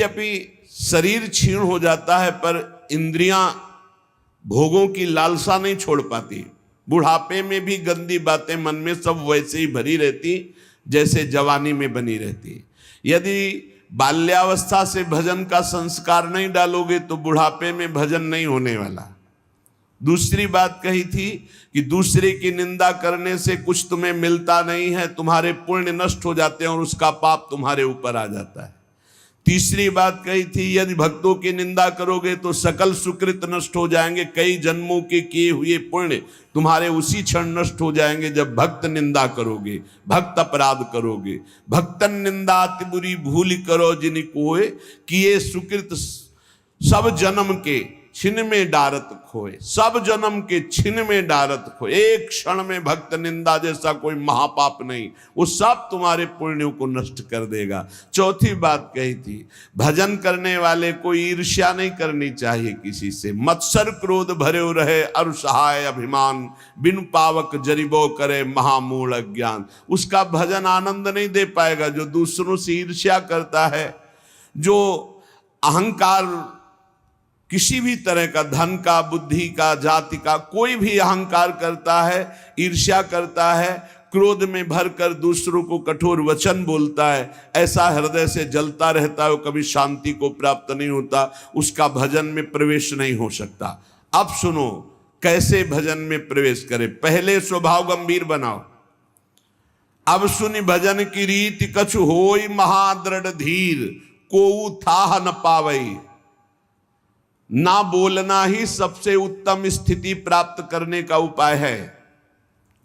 यद्यपि शरीर क्षीण हो जाता है पर इंद्रियां भोगों की लालसा नहीं छोड़ पाती। बुढ़ापे में भी गंदी बातें मन में सब वैसे ही भरी रहती जैसे जवानी में बनी रहती। यदि बाल्यावस्था से भजन का संस्कार नहीं डालोगे तो बुढ़ापे में भजन नहीं होने वाला। दूसरी बात कही थी कि दूसरे की निंदा करने से कुछ तुम्हें मिलता नहीं है, तुम्हारे पुण्य नष्ट हो जाते हैं और उसका पाप तुम्हारे ऊपर आ जाता है। तीसरी बात कही थी यदि भक्तों की निंदा करोगे तो सकल सुकृत नष्ट हो जाएंगे, कई जन्मों के किए हुए पुण्य तुम्हारे उसी क्षण नष्ट हो जाएंगे जब भक्त निंदा करोगे, भक्त अपराध करोगे। भक्तन निंदा अति बुरी भूल करो जिन कोय, किए सुकृत सब जन्म के छिन में डारत खोए। सब जन्म के छिन में डारत खोए। एक क्षण में भक्त निंदा जैसा कोई महापाप नहीं, वो सब तुम्हारे पुण्यों को नष्ट कर देगा। चौथी बात कही थी भजन करने वाले को ईर्ष्या नहीं करनी चाहिए किसी से। मत्सर क्रोध भरे रहे अरु सहाय अभिमान, बिन पावक जरिबो करे महामूढ़ अज्ञान। उसका भजन आनंद नहीं दे पाएगा। जो दूसरों से ईर्ष्या करता है, जो अहंकार किसी भी तरह का, धन का, बुद्धि का, जाति का, कोई भी अहंकार करता है, ईर्ष्या करता है, क्रोध में भरकर दूसरों को कठोर वचन बोलता है, ऐसा हृदय से जलता रहता है, वो कभी शांति को प्राप्त नहीं होता, उसका भजन में प्रवेश नहीं हो सकता। अब सुनो कैसे भजन में प्रवेश करे। पहले स्वभाव गंभीर बनाओ। अब सुनि भजन की रीति कछु होई महादृढ़ धीर, कोऊ थाह न पावई। ना बोलना ही सबसे उत्तम स्थिति प्राप्त करने का उपाय है।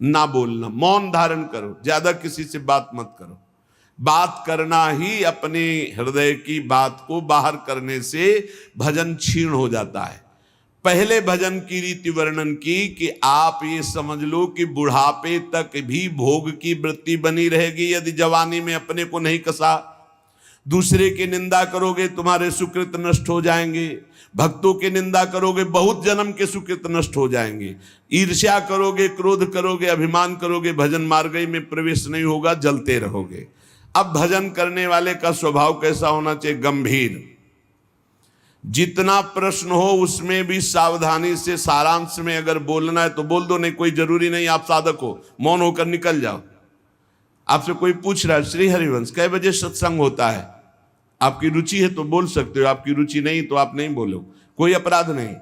ना बोलना, मौन धारण करो, ज्यादा किसी से बात मत करो। बात करना ही अपने हृदय की बात को बाहर करने से भजन क्षीण हो जाता है। पहले भजन की रीति वर्णन की कि आप ये समझ लो कि बुढ़ापे तक भी भोग की वृत्ति बनी रहेगी यदि जवानी में अपने को नहीं कसा। दूसरे की निंदा करोगे तुम्हारे सुकृत नष्ट हो जाएंगे। भक्तों की निंदा करोगे बहुत जन्म के सुकृत नष्ट हो जाएंगे। ईर्ष्या करोगे, क्रोध करोगे, अभिमान करोगे, भजन मार्ग में प्रवेश नहीं होगा, जलते रहोगे। अब भजन करने वाले का स्वभाव कैसा होना चाहिए? गंभीर। जितना प्रश्न हो उसमें भी सावधानी से, सारांश में अगर बोलना है तो बोल दो, नहीं कोई जरूरी नहीं आप साधक हो, मौन होकर निकल जाओ। आपसे कोई पूछ रहा है श्री हरिवंश कै बजे सत्संग होता है, आपकी रुचि है तो बोल सकते हो, आपकी रुचि नहीं तो आप नहीं बोलो, कोई अपराध नहीं।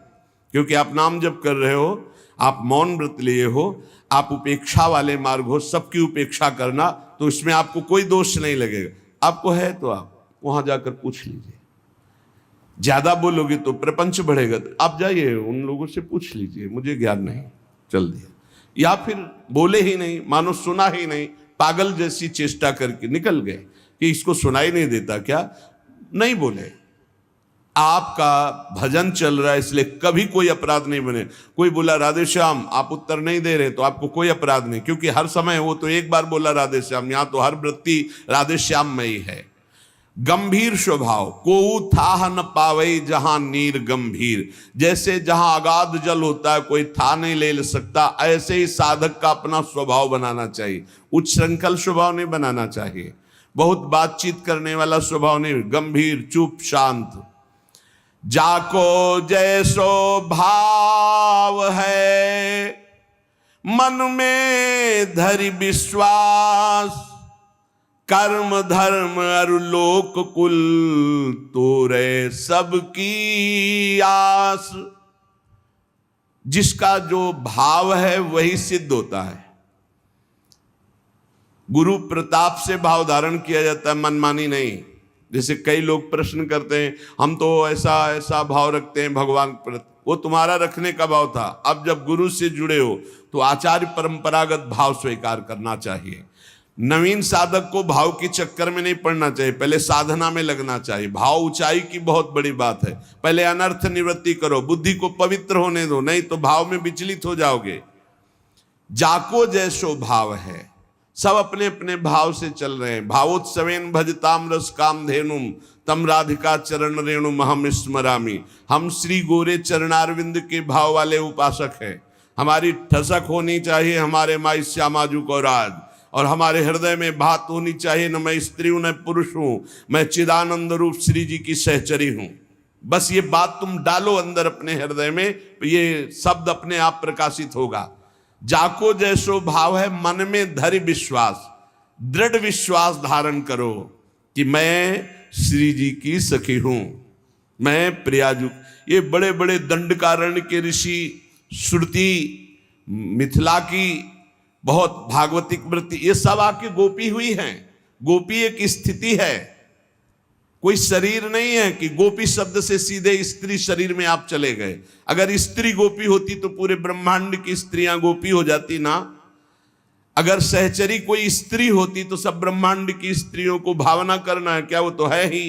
क्योंकि आप नाम जप कर रहे हो, आप मौन व्रत लिए हो, आप उपेक्षा वाले मार्ग हो, सबकी उपेक्षा करना, तो इसमें आपको कोई दोष नहीं लगेगा। आपको है तो आप वहां जाकर पूछ लीजिए। ज्यादा बोलोगे तो प्रपंच बढ़ेगा, आप जाइए उन लोगों से पूछ लीजिए, मुझे ज्ञान नहीं, चल दिया। या फिर बोले ही नहीं, मानो सुना ही नहीं, पागल जैसी चेष्टा करके निकल गए कि इसको सुनाई नहीं देता क्या, नहीं बोले। आपका भजन चल रहा है इसलिए कभी कोई अपराध नहीं बने। कोई बोला राधे श्याम आप उत्तर नहीं दे रहे तो आपको कोई अपराध नहीं, क्योंकि हर समय वो तो एक बार बोला राधे श्याम, यहां तो हर वृत्ति राधे श्याम में ही है। गंभीर स्वभाव, कोऊ थाह न पावई जहां नीर गंभीर। जैसे जहां अगाध जल होता है कोई था नहीं ले सकता, ऐसे ही साधक का अपना स्वभाव बनाना चाहिए। उच्च श्रृंखल स्वभाव नहीं बनाना चाहिए, बहुत बातचीत करने वाला स्वभाव नहीं, गंभीर, चुप, शांत। जाको जैसो भाव है मन में धरि विश्वास, कर्म धर्म अरु लोक कुल तोरे सबकी आस। जिसका जो भाव है वही सिद्ध होता है। गुरु प्रताप से भाव धारण किया जाता है, मनमानी नहीं। जैसे कई लोग प्रश्न करते हैं हम तो ऐसा ऐसा भाव रखते हैं भगवान पर, वो तुम्हारा रखने का भाव था। अब जब गुरु से जुड़े हो तो आचार्य परंपरागत भाव स्वीकार करना चाहिए। नवीन साधक को भाव के चक्कर में नहीं पड़ना चाहिए, पहले साधना में लगना चाहिए। भाव ऊंचाई की बहुत बड़ी बात है। पहले अनर्थ निवृत्ति करो, बुद्धि को पवित्र होने दो, नहीं तो भाव में विचलित हो जाओगे। जाको जैसो भाव है, सब अपने अपने भाव से चल रहे हैं। भावोत्सवेन भजताम रस काम धेनुम तम राधिका चरण रेणु महम स्मरामी। हम श्री गोरे चरणारविंद के भाव वाले उपासक हैं। हमारी ठसक होनी चाहिए हमारे माई श्यामाजू को राज, और हमारे हृदय में बात होनी चाहिए, न मैं स्त्री हूं न पुरुष हूं, मैं चिदानंद रूप श्री जी की सहचरी हूं। बस ये बात तुम डालो अंदर अपने हृदय में, ये शब्द अपने आप प्रकाशित होगा। जाको जैसो भाव है मन में धरि विश्वास, दृढ़ विश्वास धारण करो कि मैं श्री जी की सखी हूं, मैं प्रियाजू। ये बड़े बड़े दंडकारण्य के ऋषि, श्रुति, मिथिला की बहुत भागवतिक वृत्ति, ये सब आके गोपी हुई हैं। गोपी एक स्थिति है, कोई शरीर नहीं है कि गोपी शब्द से सीधे स्त्री शरीर में आप चले गए। अगर स्त्री गोपी होती तो पूरे ब्रह्मांड की स्त्रियां गोपी हो जाती ना। अगर सहचरी कोई स्त्री होती तो सब ब्रह्मांड की स्त्रियों को भावना करना है क्या? वो तो है ही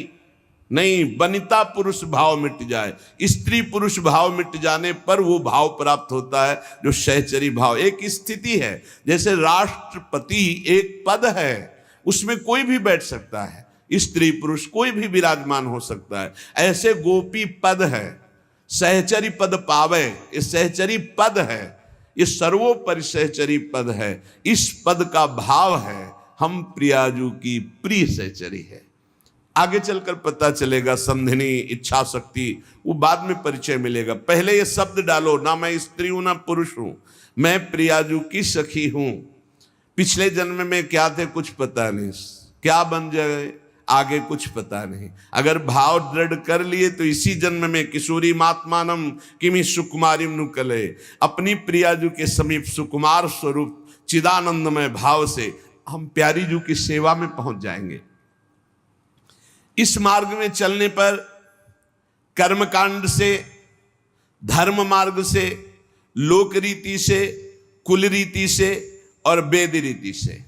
नहीं। वनिता पुरुष भाव मिट जाए, स्त्री पुरुष भाव मिट जाने पर वो भाव प्राप्त होता है जो सहचरी भाव। एक स्थिति है, जैसे राष्ट्रपति एक पद है, उसमें कोई भी बैठ सकता है, स्त्री पुरुष कोई भी विराजमान हो सकता है। ऐसे गोपी पद है, सहचरी पद पावे, ये सहचरी पद है, ये सर्वोपरि सहचरी पद है। इस पद का भाव है हम प्रियाजू की प्रिय सहचरी है। आगे चलकर पता चलेगा संधिनी, इच्छा शक्ति, वो बाद में परिचय मिलेगा। पहले ये शब्द डालो, ना मैं स्त्री हूं ना पुरुष हूं, मैं प्रियाजू की सखी हूं। पिछले जन्म में क्या थे कुछ पता नहीं, क्या बन जाए आगे कुछ पता नहीं। अगर भाव दृढ़ कर लिए तो इसी जन्म में किशोरी मात्मानम किमि सुकुमारी नुकले, अपनी प्रियाजू के समीप सुकुमार स्वरूप चिदानंदमय भाव से हम प्यारी जू की सेवा में पहुंच जाएंगे। इस मार्ग में चलने पर कर्मकांड से, धर्म मार्ग से, लोक रीति से, कुल रीति से और वेद रीति से,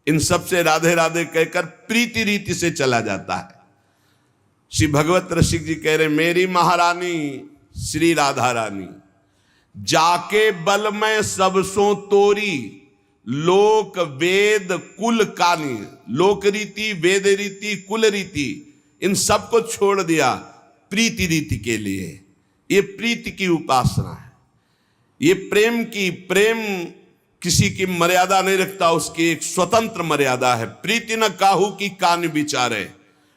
इन सब से राधे राधे कहकर प्रीति रीति से चला जाता है। श्री भगवत रसिक जी कह रहे, मेरी महारानी श्री राधा रानी, जाके बल में सबसों तोरी, लोक वेद कुल कानी। लोक रीति, वेद रीति, कुल रीति, इन सबको छोड़ दिया प्रीति रीति के लिए। ये प्रीति की उपासना है, ये प्रेम की, प्रेम किसी की मर्यादा नहीं रखता, उसकी एक स्वतंत्र मर्यादा है। प्रीति न काहू की कान विचारे,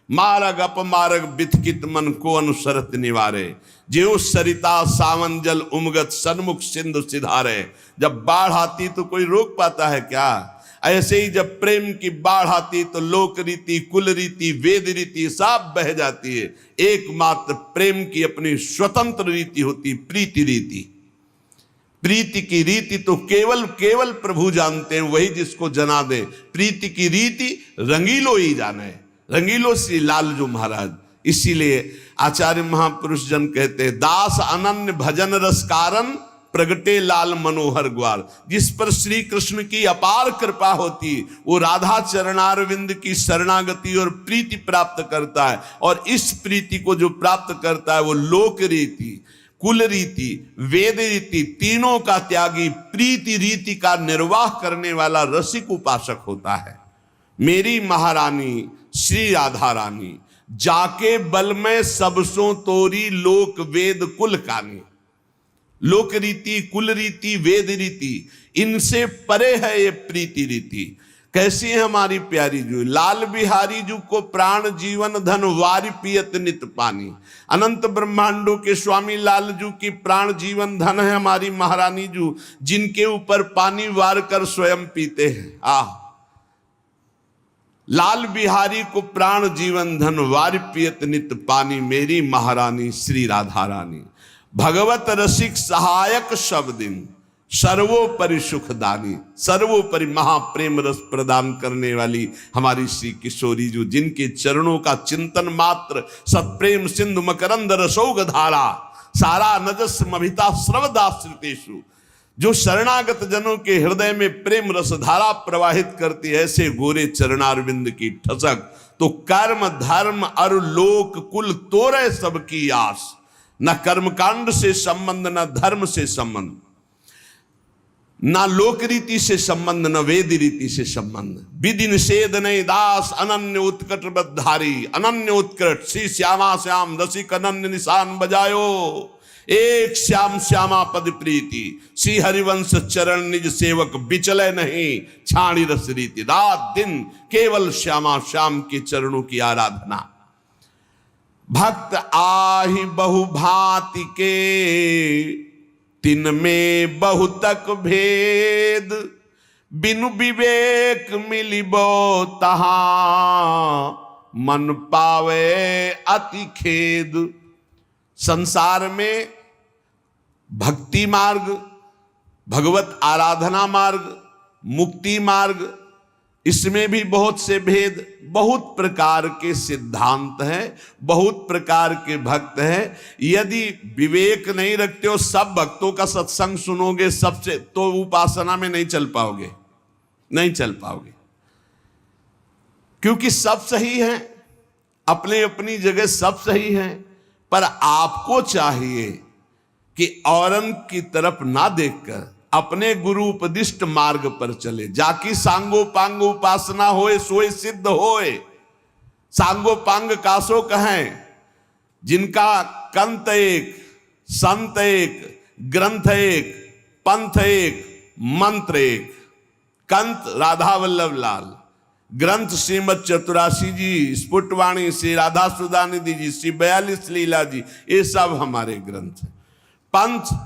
मारग अपमारग बिथकित मन को अनुसरत निवारे। ज्यों सरिता सावन जल उमगत सन्मुख सिंधु सिधारे। जब बाढ़ आती तो कोई रोक पाता है क्या? ऐसे ही जब प्रेम की बाढ़ आती तो लोक रीति, कुल रीति, वेद रीति सब बह जाती है। एकमात्र प्रेम की अपनी स्वतंत्र रीति होती, प्रीति रीति। प्रीति की रीति तो केवल प्रभु जानते हैं, वही जिसको जना दे। प्रीति की रीति रंगीलो ही जाने, रंगीलो श्री लालजू महाराज। इसीलिए आचार्य महापुरुष जन कहते हैं, दास अनन्य भजन रस कारण प्रगटे लाल मनोहर ग्वाल। जिस पर श्री कृष्ण की अपार कृपा होती, वो राधा चरणारविंद की शरणागति और प्रीति प्राप्त करता है। और इस प्रीति को जो प्राप्त करता है वो लोक रीति, कुल रीति, वेद रीति, तीनों का त्यागी प्रीति रीति का निर्वाह करने वाला रसिक उपासक होता है। मेरी महारानी श्री राधा रानी, जाके बल में सबसों तोरी, लोक वेद कुल कानी। लोक रीति, कुल रीति, वेद रीति, इनसे परे है ये प्रीति रीति। कैसी है हमारी प्यारी जू? लाल बिहारी जू को प्राण जीवन धन वारि पियत नित पानी। अनंत ब्रह्मांडों के स्वामी लाल जू की प्राण जीवन धन है हमारी महारानी जू, जिनके ऊपर पानी वार कर स्वयं पीते हैं। लाल बिहारी को प्राण जीवन धन वारि पियत नित पानी, मेरी महारानी श्री राधा रानी। भगवत रसिक सहायक शब्दिन, सर्वोपरि सुखदानी। सर्वोपरि महाप्रेम रस प्रदान करने वाली हमारी श्री किशोरी जो, जिनके चरणों का चिंतन मात्र सत्प्रेम सिंधु मकरंद रसौग धारा, सारा नजस मभिता सर्वदाश्रितेषु। जो शरणागत जनों के हृदय में प्रेम रस धारा प्रवाहित करती है, ऐसे गोरे चरणारविंद की ठसक तो कर्म धर्म अरु लोक कुल तोरे सबकी आस। न कर्मकांड से संबंध, न धर्म से संबंध, ना लोक रीति से संबंध, न वेद रीति से संबंध। विधि निषेध नहीं दास अनन्य उत्कट बधारी। अनन्य उत्कट श्री श्यामा श्याम रसिक अनन्य निशान बजायो। एक श्याम श्यामा पद प्रीति, श्री हरिवंश चरण निज सेवक, बिचले नहीं छाणी रस रीति। रात दिन केवल श्यामा श्याम के चरणों की आराधना। भक्त आहि बहु भांति के, तिन में बहुतक भेद, बिनु विवेक मिलिबो तहा, मन पावे अति खेद। संसार में भक्ति मार्ग, भगवत आराधना मार्ग, मुक्ति मार्ग, इसमें भी बहुत से भेद, बहुत प्रकार के सिद्धांत हैं, बहुत प्रकार के भक्त हैं। यदि विवेक नहीं रखते हो, सब भक्तों का सत्संग सुनोगे सबसे, तो उपासना में नहीं चल पाओगे, नहीं चल पाओगे। क्योंकि सब सही हैं, अपने अपनी जगह सब सही हैं, पर आपको चाहिए कि औरन की तरफ ना देखकर अपने गुरु उपदिष्ट मार्ग पर चले। जाकी सांगो पांग उपासना होए सोए सिद्ध होए। सांगो पांग कासो कहें, जिनका कंत एक, संत एक, ग्रंथ एक, पंथ एक, मंत्र एक। कंत राधा वल्लभ लाल, ग्रंथ श्रीमद चतुरासी जी, स्फुटवाणी श्री राधा सुधानिधि जी, श्री 42 लीला जी, ये सब हमारे ग्रंथ हैं। पंथ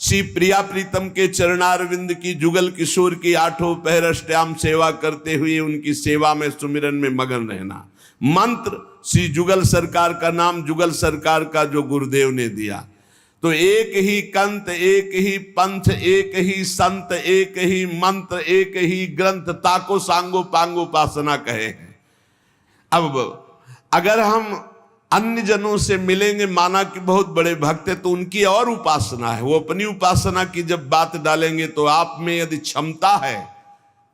श्री प्रिया प्रीतम के चरणारविंद की, जुगल किशोर की 8 पहर अष्टयाम सेवा करते हुए उनकी सेवा में सुमिरन में मगन रहना। मंत्र श्री जुगल सरकार का नाम, जुगल सरकार का जो गुरुदेव ने दिया। तो एक ही कंत, एक ही पंथ, एक ही संत, एक ही मंत्र, एक ही ग्रंथ, ताको सांगो पांगो उपासना कहे हैं। अब अगर हम अन्य जनों से मिलेंगे, माना कि बहुत बड़े भक्त है, तो उनकी और उपासना है, वो अपनी उपासना की जब बात डालेंगे तो आप में यदि क्षमता है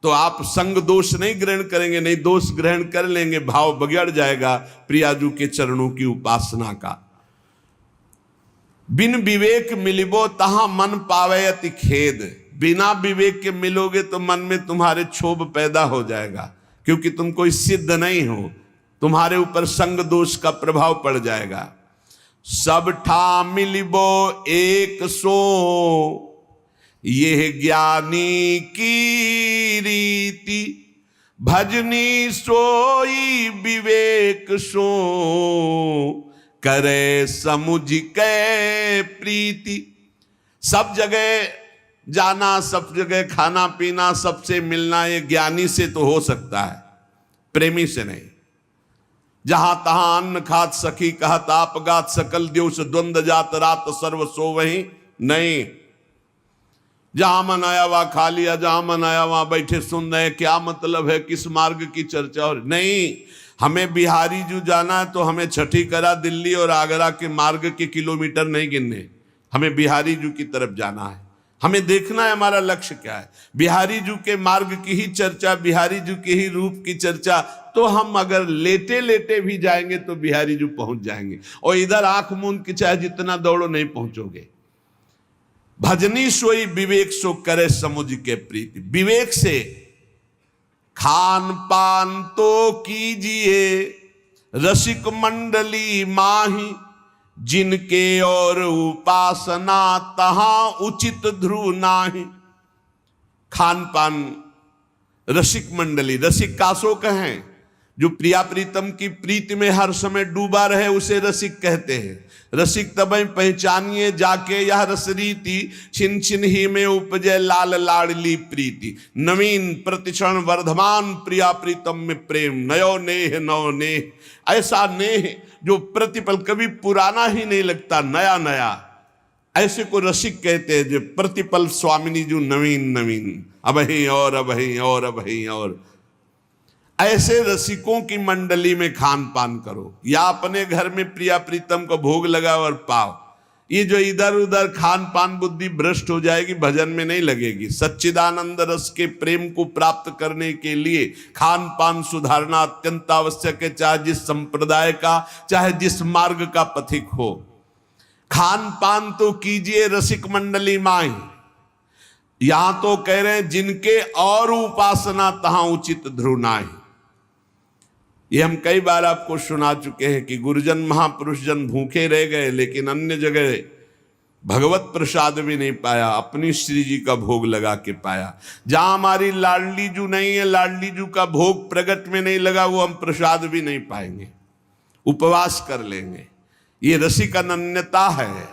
तो आप संग दोष नहीं ग्रहण करेंगे, नहीं दोष ग्रहण कर लेंगे, भाव बिगड़ जाएगा प्रियाजू के चरणों की उपासना का। बिन विवेक मिलिबो तहां मन पावे अति खेद। बिना विवेक के मिलोगे तो मन में तुम्हारे क्षोभ पैदा हो जाएगा, क्योंकि तुम कोई सिद्ध नहीं हो, तुम्हारे ऊपर संग दोष का प्रभाव पड़ जाएगा। सब ठा मिलिबो एक सो, यह ज्ञानी की रीति, भजनी सोई विवेक सो, करे समुझ के प्रीति। सब जगह जाना, सब जगह खाना पीना, सबसे मिलना, ये ज्ञानी से तो हो सकता है, प्रेमी से नहीं। जहां तहां अन्न खात सखी कहत आप गात, सकल द्योष द्वंद जात रात सर्व सो वही नहीं। जहां मन आया वहां खा लिया, जहां मन आया वहां बैठे सुन रहे, क्या मतलब है, किस मार्ग की चर्चा हो नहीं। हमें बिहारी जो जाना है तो हमें छठी करा दिल्ली और आगरा के मार्ग के किलोमीटर नहीं गिनने, हमें बिहारी जू की तरफ जाना है। हमें देखना है हमारा लक्ष्य क्या है। बिहारी जू के मार्ग की ही चर्चा, बिहारी जू के ही रूप की चर्चा, तो हम अगर लेटे लेटे भी जाएंगे तो बिहारी जू पहुंच जाएंगे, और इधर आंख मूंद के चाहे जितना दौड़ो नहीं पहुंचोगे। भजनी सोई विवेक सो करे समुझ के प्रीति। विवेक से खान पान तो कीजिए, रसिक मंडली माही, जिनके और उपासना तहां उचित ध्रुव नाही। खान पान, रसिक मंडली, रसिक कासो कहें, जो प्रिया प्रीतम की प्रीति में हर समय डूबा रहे उसे रसिक कहते हैं। रसिक तबई पहचानिए जाके यह रस रीति, छिन छिन ही में उपजे लाल लाडली प्रीति। नवीन प्रतिक्षण वर्धमान प्रिया प्रीतम में प्रेम, नयो नेह नौ नेह। ऐसा नेह जो प्रतिपल कभी पुराना ही नहीं लगता, नया नया, ऐसे को रसिक कहते हैं। जो प्रतिपल स्वामिनी जो नवीन नवीन, अब ही और अब ही और अब ही और। ऐसे रसिकों की मंडली में खान पान करो, या अपने घर में प्रिया प्रीतम को भोग लगाओ और पाओ। ये जो इधर उधर खान पान, बुद्धि भ्रष्ट हो जाएगी, भजन में नहीं लगेगी। सच्चिदानंद रस के प्रेम को प्राप्त करने के लिए खान पान सुधारना अत्यंत आवश्यक है, चाहे जिस संप्रदाय का, चाहे जिस मार्ग का पथिक हो। खान पान तो कीजिए रसिक मंडली माई। यहां तो कह रहे हैं जिनके और उपासना तहां उचित ध्रुव नाहि। ये हम कई बार आपको सुना चुके हैं कि गुरुजन महापुरुष जन भूखे रह गए, लेकिन अन्य जगह भगवत प्रसाद भी नहीं पाया, अपनी श्री जी का भोग लगा के पाया। जहां हमारी लाडली जू नहीं है, लाडली जू का भोग प्रगट में नहीं लगा, वो हम प्रसाद भी नहीं पाएंगे, उपवास कर लेंगे। ये रसिक अनन्यता है।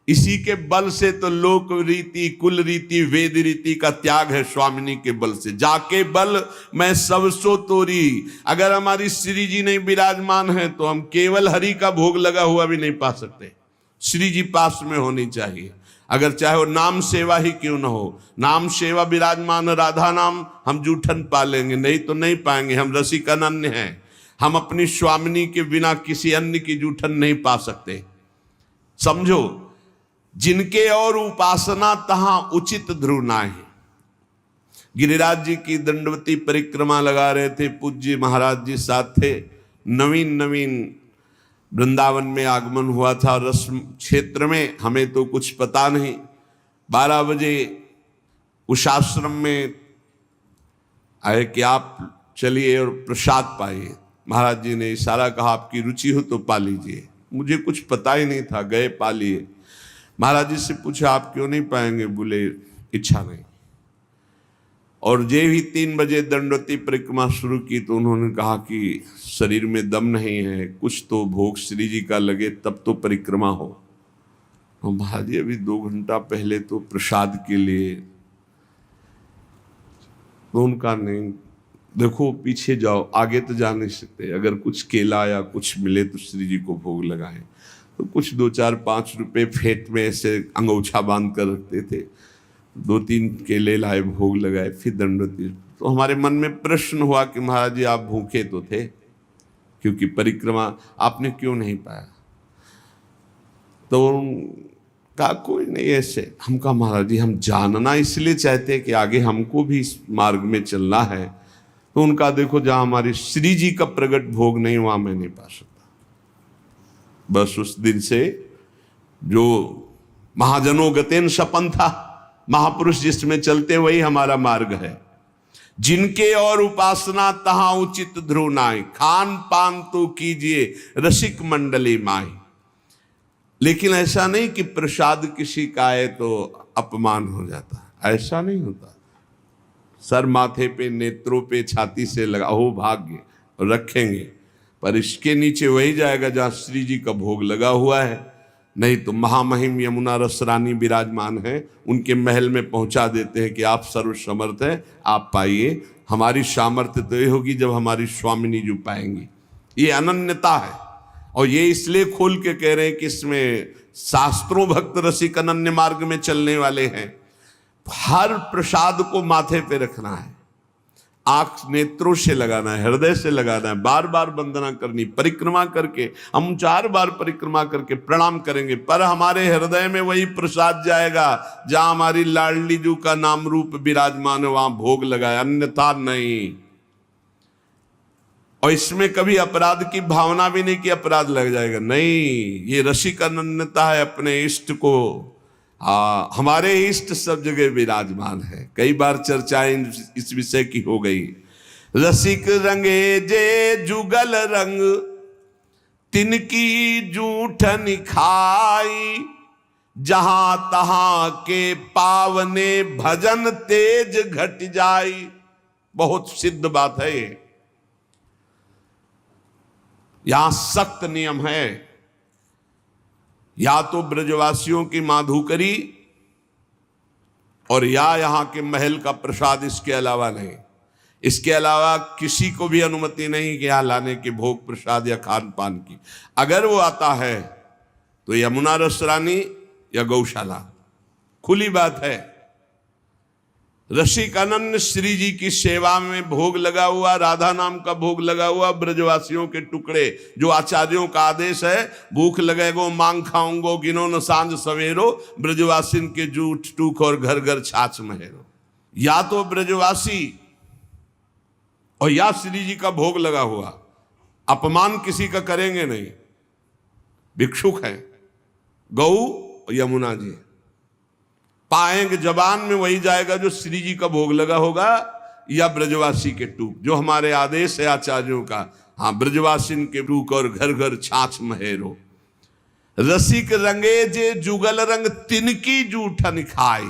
इसी के बल से तो लोक रीति, कुल रीति, वेद रीति का त्याग है स्वामिनी के बल से। जाके बल मैं सब सो तोरी। अगर हमारी श्री जी नहीं विराजमान है तो हम केवल हरि का भोग लगा हुआ भी नहीं पा सकते। श्री जी पास में होनी चाहिए, अगर चाहे वो नाम सेवा ही क्यों ना हो। नाम सेवा विराजमान राधा नाम हम जूठन पा लेंगे, नहीं तो नहीं पाएंगे। हम रसिक अनन्य हैं, हम अपनी स्वामिनी के बिना किसी अन्य की जूठन नहीं पा सकते। समझो, जिनके और उपासना तहां उचित ध्रुव नाहि। गिरिराज जी की दंडवती परिक्रमा लगा रहे थे, पूज्य महाराज जी साथ थे। नवीन वृंदावन में आगमन हुआ था, रस्म क्षेत्र में, हमें तो कुछ पता नहीं। 12 बजे उस आश्रम में आए कि आप चलिए और प्रसाद पाइए। महाराज जी ने इशारा कहा, आपकी रुचि हो तो पा लीजिए। मुझे कुछ पता ही नहीं था, गए पा लिए। महाराज जी से पूछा, आप क्यों नहीं पाएंगे? बोले इच्छा नहीं। और जे ही 3 बजे दंडवती परिक्रमा शुरू की तो उन्होंने कहा कि शरीर में दम नहीं है, कुछ तो भोग श्री जी का लगे तब तो परिक्रमा हो। और महाराज जी अभी 2 घंटा पहले तो प्रसाद के लिए, तो उनका नहीं, देखो पीछे जाओ, आगे तो जा नहीं सकते। अगर कुछ केला या कुछ मिले तो श्री जी को भोग लगाएं। तो कुछ 2, 4, 5 रुपए फेंट में ऐसे अंगोछा बांध कर रखते थे। 2-3 केले लाए, भोग लगाए, फिर दंडवती। तो हमारे मन में प्रश्न हुआ कि महाराज जी आप भूखे तो थे, क्योंकि परिक्रमा आपने क्यों नहीं पाया? तो कहा कोई नहीं ऐसे। हम कहा महाराज जी हम जानना इसलिए चाहते हैं कि आगे हमको भी इस मार्ग में चलना है। तो उनका देखो, जहां हमारी श्री जी का प्रगट भोग नहीं, वहां मैं नहीं पा सकता। बस उस दिन से जो महाजनों गतेन सपन था, महापुरुष जिसमें चलते वही हमारा मार्ग है। जिनके और उपासना तहां उचित ध्रुव नाहि, खान पान तो कीजिए रसिक मंडली माही। लेकिन ऐसा नहीं कि प्रसाद किसी का आए तो अपमान हो जाता, ऐसा नहीं होता। सर माथे पे, नेत्रों पे, छाती से लगा हो भाग्य रखेंगे, पर इसके नीचे वही जाएगा जहां श्री जी का भोग लगा हुआ है। नहीं तो महामहिम यमुना रस रानी विराजमान है, उनके महल में पहुंचा देते हैं कि आप सर्वसमर्थ हैं, आप पाइए। हमारी सामर्थ्य तो ये होगी जब हमारी स्वामिनी जो पाएंगी। ये अनन्यता है। और ये इसलिए खोल के कह रहे हैं कि इसमें शास्त्रों भक्त रसिक अनन्य मार्ग में चलने वाले हैं। हर प्रसाद को माथे पे रखना है, आंख नेत्रों से लगाना है, हृदय से लगाना है, बार बार वंदना करनी। परिक्रमा करके हम 4 बार परिक्रमा करके प्रणाम करेंगे, पर हमारे हृदय में वही प्रसाद जाएगा जहां हमारी लाडली जू का नाम रूप विराजमान है, वहां भोग लगाए, अन्यथा नहीं। और इसमें कभी अपराध की भावना भी नहीं कि अपराध लग जाएगा, नहीं। ये रसिक अनन्यता है, अपने इष्ट को, हमारे इष्ट सब जगह विराजमान है। कई बार चर्चाएं इस विषय की हो गई। रसिक रंगे जे जुगल रंग, तिनकी जूठन खाई, जहां तहां के पावने भजन तेज घट जाई। बहुत सिद्ध बात है ये। यहां सख्त नियम है, या तो ब्रजवासियों की माधुकरी और या यहां के महल का प्रसाद, इसके अलावा नहीं। इसके अलावा किसी को भी अनुमति नहीं कि यहां लाने के भोग प्रसाद या खान पान की। अगर वो आता है तो यमुना रस रानी या गौशाला, खुली बात है। रसिक अनन्य श्री जी की सेवा में भोग लगा हुआ, राधा नाम का भोग लगा हुआ, ब्रजवासियों के टुकड़े, जो आचार्यों का आदेश है, भूख लगेगो मांग खाऊंगो, गिनो न सांझ सवेरो, ब्रजवासिन के जूठ टूक और घर घर छाछ महेरो। या तो ब्रजवासी और या श्री जी का भोग लगा हुआ, अपमान किसी का करेंगे नहीं। भिक्षुक है, गौ यमुना जी पाएंगे, जबान में वही जाएगा जो श्री जी का भोग लगा होगा, या ब्रजवासी के टूक, जो हमारे आदेश है आचार्यों का। हाँ, ब्रजवासिन के टूक और घर घर छाछ महेरो। रसिक रंगे जे जुगल रंग तिनकी जूठन खाए,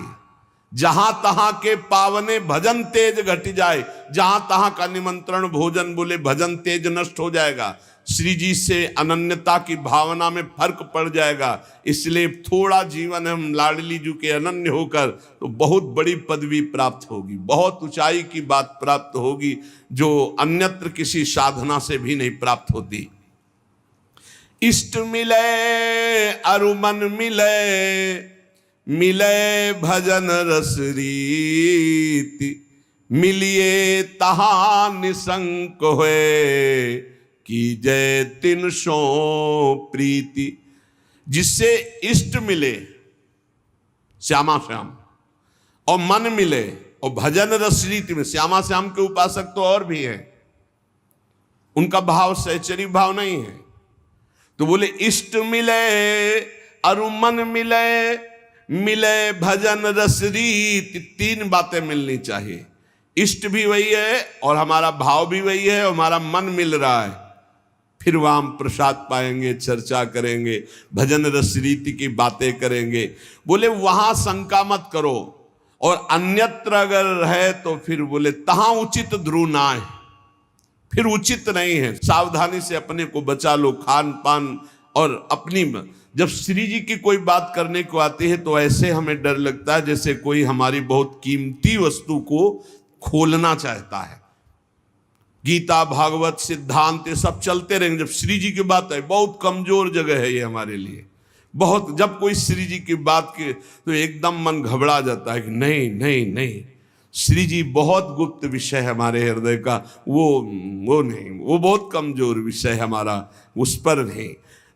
जहां तहां के पावने भजन तेज घट जाए। जहां तहां का निमंत्रण भोजन बोले भजन तेज नष्ट हो जाएगा, श्री जी से अनन्यता की भावना में फर्क पड़ जाएगा। इसलिए थोड़ा जीवन हम लाडली जी के अनन्य होकर तो बहुत बड़ी पदवी प्राप्त होगी, बहुत ऊंचाई की बात प्राप्त होगी, जो अन्यत्र किसी साधना से भी नहीं प्राप्त होती। इष्ट मिले अरुमन मिले, मिले भजन रस रीति, मिलिए तहा निसंक होए, की जय तिन सो प्रीति। जिससे इष्ट मिले श्यामा श्याम और मन मिले और भजन रस रीति में, श्यामा श्याम के उपासक तो और भी हैं, उनका भाव सहचरी भाव नहीं है। तो बोले इष्ट मिले अरुमन मिले, मिले भजन रस रीति। तीन बातें मिलनी चाहिए, इष्ट भी वही है और हमारा भाव भी वही है और हमारा मन मिल रहा है, फिर वहां हम प्रसाद पाएंगे, चर्चा करेंगे, भजन रस रीति की बातें करेंगे। बोले वहां शंका मत करो, और अन्यत्र अगर है तो फिर बोले तहां उचित ध्रुव ना है, फिर उचित नहीं है। सावधानी से अपने को बचा लो, खान पान और अपनी। जब श्री जी की कोई बात करने को आती है तो ऐसे हमें डर लगता है जैसे कोई हमारी बहुत कीमती वस्तु को खोलना चाहता है। गीता भागवत सिद्धांत ये सब चलते रहेंगे, जब श्री जी की बात है बहुत कमजोर जगह है ये हमारे लिए बहुत। जब कोई श्री जी की बात की तो एकदम मन घबरा जाता है कि नहीं नहीं नहीं, श्री जी बहुत गुप्त विषय है हमारे हृदय का, वो नहीं, वो बहुत कमजोर विषय है हमारा, उस पर नहीं।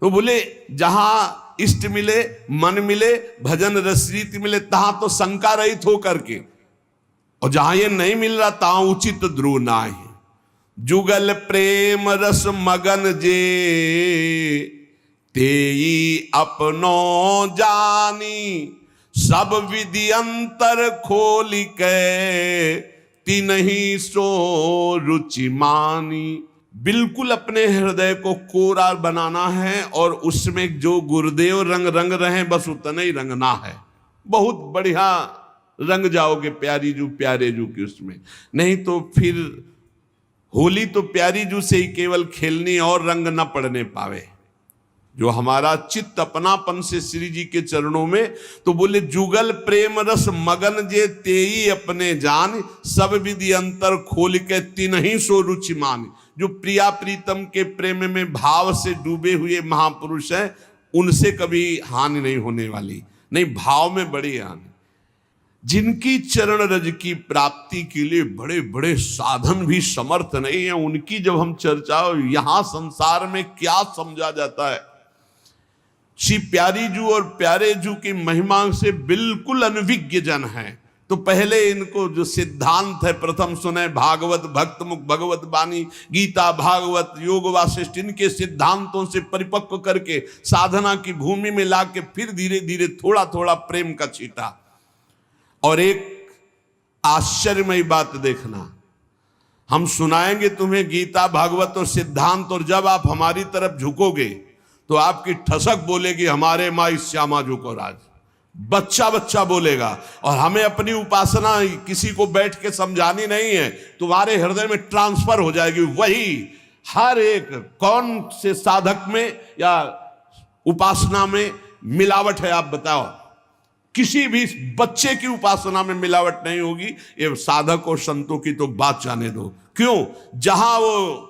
तो बोले जहां इष्ट मिले, मन मिले, भजन रसरीति मिले, तहां तो शंका रहित हो करके, और जहां ये नहीं मिल रहा तहां उचित ध्रुव ना है। जुगल प्रेम रस मगन जे, तेई अपनो जानी, सब विधि अंतर खोल के, तिनहि सो रुचि मानी। बिल्कुल अपने हृदय को कोरा बनाना है और उसमें जो गुरुदेव रंग रंग रहे बस उतना ही रंगना है। बहुत बढ़िया रंग जाओगे प्यारी जू प्यारे जू की उसमें, नहीं तो फिर होली तो प्यारी जू से ही केवल खेलनी और रंग न पड़ने पावे। जो हमारा चित्त अपनापन से श्री जी के चरणों में, तो बोले जुगल प्रेम रस मगन जे, तेई अपने जान, सब विधि अंतर खोल के, तिनहि सो रुचि मान। जो प्रिया प्रीतम के प्रेम में भाव से डूबे हुए महापुरुष हैं, उनसे कभी हानि नहीं होने वाली, नहीं भाव में बड़ी हानि। जिनकी चरण रज की प्राप्ति के लिए बड़े बड़े साधन भी समर्थ नहीं है, उनकी जब हम चर्चा, यहां संसार में क्या समझा जाता है। श्री प्यारी जू और प्यारे जू की महिमा से बिल्कुल अनभिज्ञ जन है। तो पहले इनको जो सिद्धांत है प्रथम सुने, भागवत भक्त मुख भगवत बानी, गीता भागवत योग वासिष्ठ, इनके सिद्धांतों से परिपक्व करके साधना की भूमि में लाके फिर धीरे धीरे थोड़ा थोड़ा प्रेम का छींटा। और एक आश्चर्यमयी बात देखना, हम सुनाएंगे तुम्हें गीता भागवत और सिद्धांत, और जब आप हमारी तरफ झुकोगे तो आपकी ठसक बोलेगी हमारे माई श्यामा झुको राज, बच्चा बच्चा बोलेगा। और हमें अपनी उपासना किसी को बैठ के समझानी नहीं है, तुम्हारे हृदय में ट्रांसफर हो जाएगी वही। हर एक कौन से साधक में या उपासना में मिलावट है आप बताओ? किसी भी बच्चे की उपासना में मिलावट नहीं होगी। ये साधक और संतों की तो बात जाने दो। क्यों? जहां वो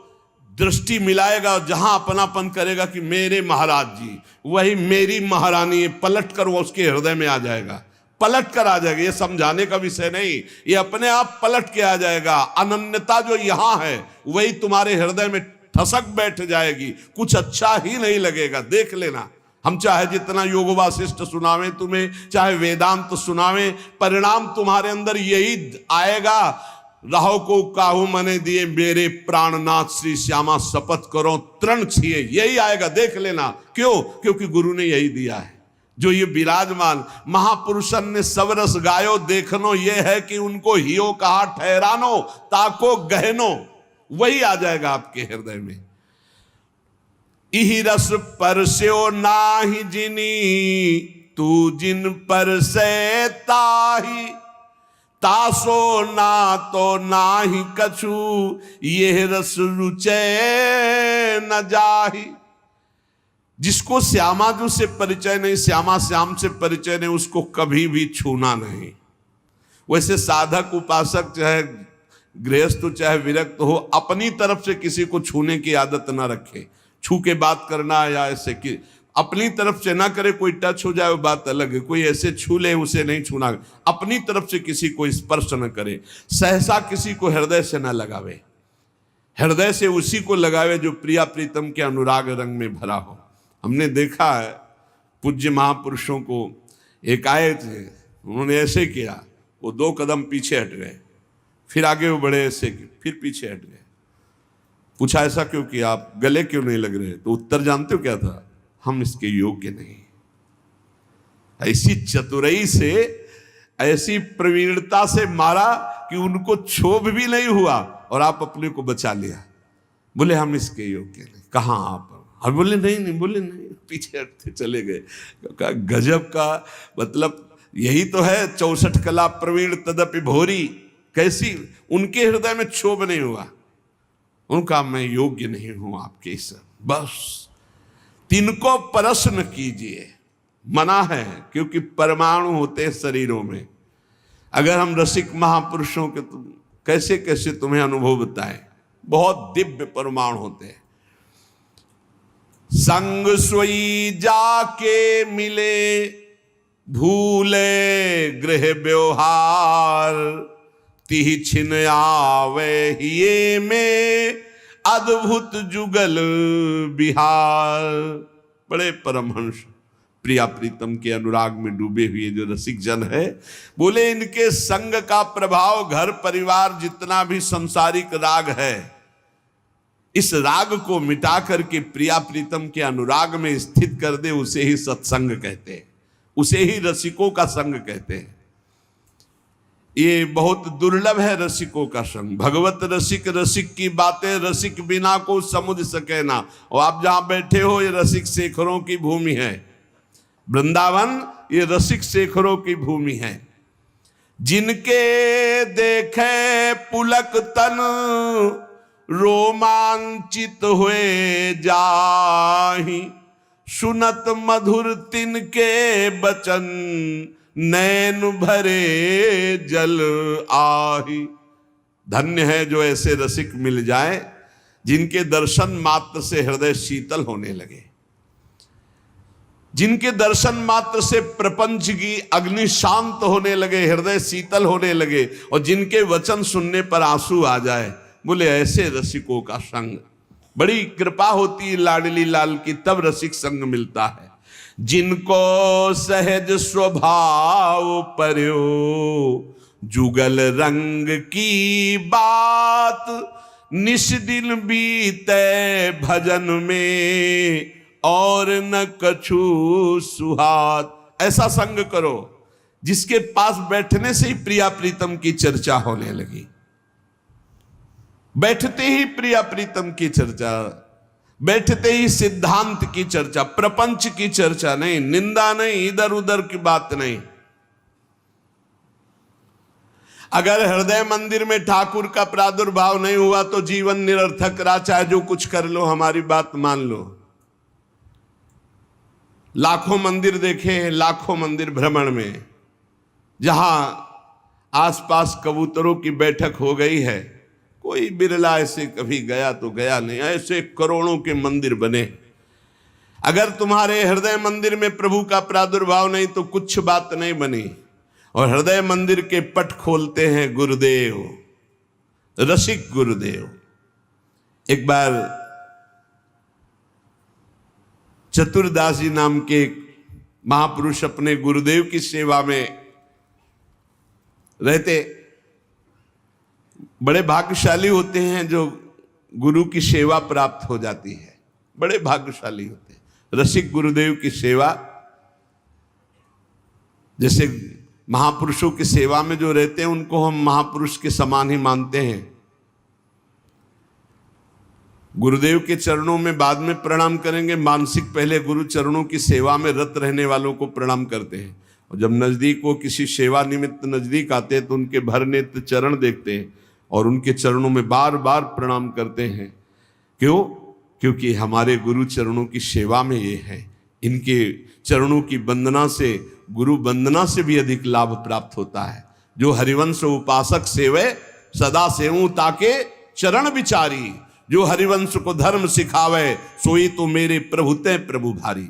दृष्टि मिलाएगा, जहां अपनापन करेगा कि मेरे महाराज जी, वही मेरी महारानी, पलट कर वो उसके हृदय में आ जाएगा, पलट कर आ जाएगा। ये समझाने का विषय नहीं, ये अपने आप पलट के आ जाएगा। अनन्यता जो यहां है वही तुम्हारे हृदय में ठसक बैठ जाएगी, कुछ अच्छा ही नहीं लगेगा। देख लेना, हम चाहे जितना योग वासिष्ठ सुनावें तुम्हें, चाहे वेदांत सुनावें, परिणाम तुम्हारे अंदर यही आएगा। राहो को काहू मने दिए, मेरे प्राणनाथ श्री श्यामा शपथ करो तृण छिए, यही आएगा। देख लेना। क्यों? क्योंकि गुरु ने यही दिया है। जो ये विराजमान महापुरुषन ने सबरस गायो देखनो, ये है कि उनको हियो कहा ठहरानो, ताको गहनो, वही आ जाएगा आपके हृदय में। इहि रस परस्यो नाही जिनी, तू जिन पर से ताही, तासो ना तो नाही कछु, यह रस रुचे न जाही। जिसको श्यामा जो से परिचय नहीं, श्यामा श्याम से परिचय नहीं, उसको कभी भी छूना नहीं। वैसे साधक उपासक चाहे गृहस्थ चाहे विरक्त हो, अपनी तरफ से किसी को छूने की आदत ना रखे। छू के बात करना या ऐसे कि अपनी तरफ से ना करे, कोई टच हो जाए वो बात अलग है, कोई ऐसे छू ले उसे नहीं छूना। अपनी तरफ से किसी को स्पर्श न करे, सहसा किसी को हृदय से न लगावे, हृदय से उसी को लगावे जो प्रिया प्रीतम के अनुराग रंग में भरा हो। हमने देखा है पूज्य महापुरुषों को, एक आए थे, उन्होंने ऐसे किया, वो 2 कदम पीछे हट गए, फिर आगे वो बढ़े ऐसे, फिर पीछे हट गए। पूछा ऐसा क्यों किया, आप गले क्यों नहीं लग रहे? तो उत्तर जानते हो क्या था? हम इसके योग्य नहीं। ऐसी चतुराई से, ऐसी प्रवीणता से मारा कि उनको क्षोभ भी नहीं हुआ और आप अपने को बचा लिया। बोले हम इसके योग्य नहीं। कहाँ आप? और बोले नहीं, बोले नहीं, पीछे हटते चले गए। गजब का मतलब यही तो है, 64 कला प्रवीण तदपि भोरी। कैसी उनके हृदय में क्षोभ नहीं हुआ, उनका मैं योग्य नहीं हूं आपके इस, बस तिनको प्रश्न कीजिए, मना है, क्योंकि परमाणु होते हैं शरीरों में। अगर हम रसिक महापुरुषों के कैसे कैसे तुम्हें अनुभव बताएं, बहुत दिव्य परमाणु होते हैं। संग सोई जाके मिले, भूले गृह व्यवहार, तिहि छिन आवे हिये में, अद्भुत जुगल बिहार। बड़े परमहंस प्रिया प्रीतम के अनुराग में डूबे हुए जो रसिक जन है, बोले इनके संग का प्रभाव घर परिवार जितना भी संसारिक राग है, इस राग को मिटा करके प्रिया प्रीतम के अनुराग में स्थित कर दे, उसे ही सत्संग कहते हैं, उसे ही रसिकों का संग कहते हैं। ये बहुत दुर्लभ है रसिकों का संग। भगवत रसिक, रसिक की बातें रसिक बिना को समुझ सके ना। और आप जहां बैठे हो, ये रसिक शेखरों की भूमि है। वृंदावन ये रसिक शेखरों की भूमि है। जिनके देखे पुलक तन, रोमांचित हुए जाहि, सुनत मधुर तिनके बचन, नैन भरे जल आही। धन्य है जो ऐसे रसिक मिल जाए, जिनके दर्शन मात्र से हृदय शीतल होने लगे, जिनके दर्शन मात्र से प्रपंच की अग्नि शांत होने लगे, हृदय शीतल होने लगे, और जिनके वचन सुनने पर आंसू आ जाए। बोले ऐसे रसिकों का संग, बड़ी कृपा होती है लाडली लाल की, तब रसिक संग मिलता है। जिनको सहज स्वभाव पर्यो, जुगल रंग की बात, निश दिन बीते भजन में, और न कछु सुहात। ऐसा संग करो जिसके पास बैठने से ही प्रिया प्रीतम की चर्चा होने लगी, बैठते ही प्रिया प्रीतम की चर्चा, बैठते ही सिद्धांत की चर्चा, प्रपंच की चर्चा नहीं, निंदा नहीं, इधर उधर की बात नहीं। अगर हृदय मंदिर में ठाकुर का प्रादुर्भाव नहीं हुआ तो जीवन निरर्थक रहा, चाहे जो कुछ कर लो, हमारी बात मान लो। लाखों मंदिर देखे हैं, लाखों मंदिर भ्रमण में, जहां आसपास कबूतरों की बैठक हो गई है, कोई बिरला ऐसे कभी गया तो गया नहीं। ऐसे करोड़ों के मंदिर बने। अगर तुम्हारे हृदय मंदिर में प्रभु का प्रादुर्भाव नहीं तो कुछ बात नहीं बनी। और हृदय मंदिर के पट खोलते हैं गुरुदेव, रसिक गुरुदेव। एक बार चतुरदास जी नाम के महापुरुष अपने गुरुदेव की सेवा में रहते। बड़े भाग्यशाली होते हैं जो गुरु की सेवा प्राप्त हो जाती है, बड़े भाग्यशाली होते हैं। रसिक गुरुदेव की सेवा, जैसे महापुरुषों की सेवा में जो रहते हैं उनको हम महापुरुष के समान ही मानते हैं। गुरुदेव के चरणों में बाद में प्रणाम करेंगे, मानसिक पहले गुरु चरणों की सेवा में रत रहने वालों को प्रणाम करते हैं। और जब नज़दीक वो किसी सेवा निमित्त नज़दीक आते हैं तो उनके भर नेत्र चरण देखते हैं और उनके चरणों में बार बार प्रणाम करते हैं। क्यों? क्योंकि हमारे गुरु चरणों की सेवा में ये है। इनके चरणों की वंदना से, गुरु वंदना से भी अधिक लाभ प्राप्त होता है। जो हरिवंश उपासक सेवे सदा सेवूं ताके चरण विचारी, जो हरिवंश को धर्म सिखावे सोई तो मेरे प्रभु ते प्रभु भारी।